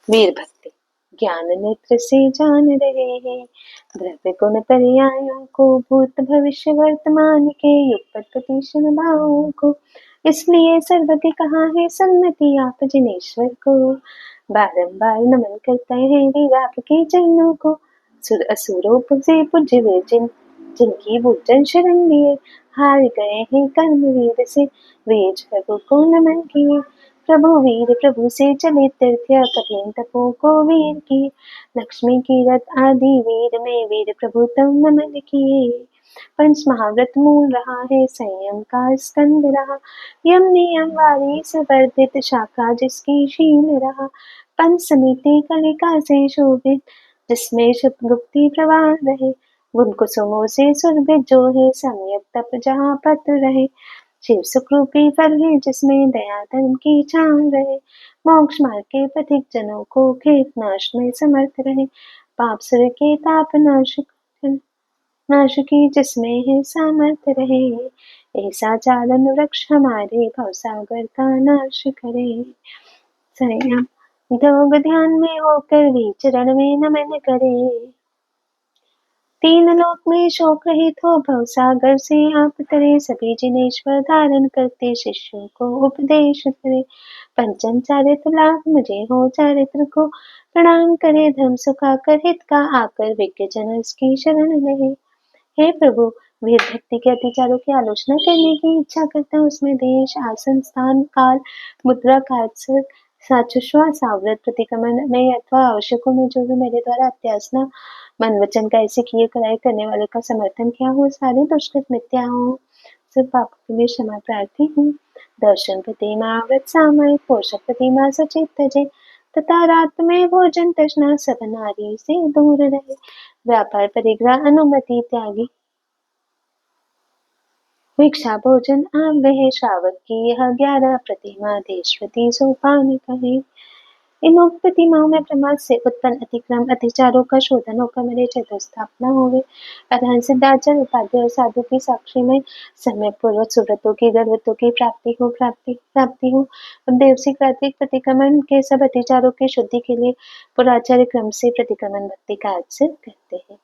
वीर भक्ति। ज्ञान नेत्र से जान रहे हैं द्रव्य गुण पर्यायों को, भूत भविष्य वर्तमान के युगपत क्षण भावों को। इसलिए सर्वज्ञ कहा है सन्मति आप जिनेश्वर को, बारंबार नमन करते हैं वीर आपके चरणों को। सुर असुरों से पूज्य वे जिनकी भूजन शरण लिए, हार गए हैं कर्म वीर से, वे प्रभु को नमन किए। प्रभु से चले तीर्थ कठिन तपों को वीर की, लक्ष्मी की रथ आदि वीर में वीर प्रभु तम नमन किए। पंच महाव्रत मूल रहा है संयम का स्कंद रहा, यम नियम वारी से वर्धित शाखा जिसकी शील रहा। पंच समिति कलिका से शोभित जिसमें शुभ गुप्ति प्रवाह रहे, गुण कुसुमों से सुरभित जो है सम्यक तप जहाँ पत रहे। शिव सुखरूपी फल है जिसमें दया धर्म की छान रहे, मोक्ष मार्ग के पथिक जनों को खेत नाश में समर्थ रहे। पाप सुर के ताप नाश की जिसमें है सामर्थ रहे, ऐसा चालन वृक्ष हमारे भवसागर का नाश करे। संयम योग ध्यान में होकर विचरण में नमन करे, तीन लोक में शोक रहित हो भवसागर से आप तरे। सभी जिनेश्वर धारण करते शिष्यों को उपदेश करे, पंचम चारित्र लाभ मुझे हो चारित्र को, प्रणाम करे धर्म सुखाकर हित का आकर विज्ञ जन की शरण रहे। हे प्रभु, वीर भक्ति के अत्याचारों की आलोचना करने की इच्छा करता है, उसमें देश आसन स्थान काल मुद्रा काल साचुश्वास सावरत प्रतिक्रमण में अथवा आवश्यकों में जो भी मेरे द्वारा अत्यासना मन वचन का ऐसे किए कराए करने वाले का समर्थन किया हो, सारे दुष्कृत मिथ्या हो, सब पापों के लिए क्षमा प्रार्थी हूँ। दर्शन प्रतिमा व्रत सामय पोषक प्रतिमा सचित तजे, तथा रात में भोजन तृष्णा सब नारी से दूर रहे। व्यापार परिग्रह अनुमति त्यागी, भिक्षा भोजन आम रहे। श्रावक की यह 11 प्रतिमा देशवती सोपान कहे। इन उक्त प्रतिमाओं में प्रमाद से उत्पन्न अतिक्रम अतिचारों का शोधन होकर मेरे चतुस्थापना होवे। अरहन सिद्धाचल उपाध्याय और साधु की साक्षी में समय पूर्वक सुव्रतों की गर्भत्वों की प्राप्ति हो। अब देवसी कार्तिक प्रतिक्रमण के सब अतिचारों की शुद्धि के लिए पुराचार्य क्रम से प्रतिक्रमण भक्ति का आचरण करते हैं।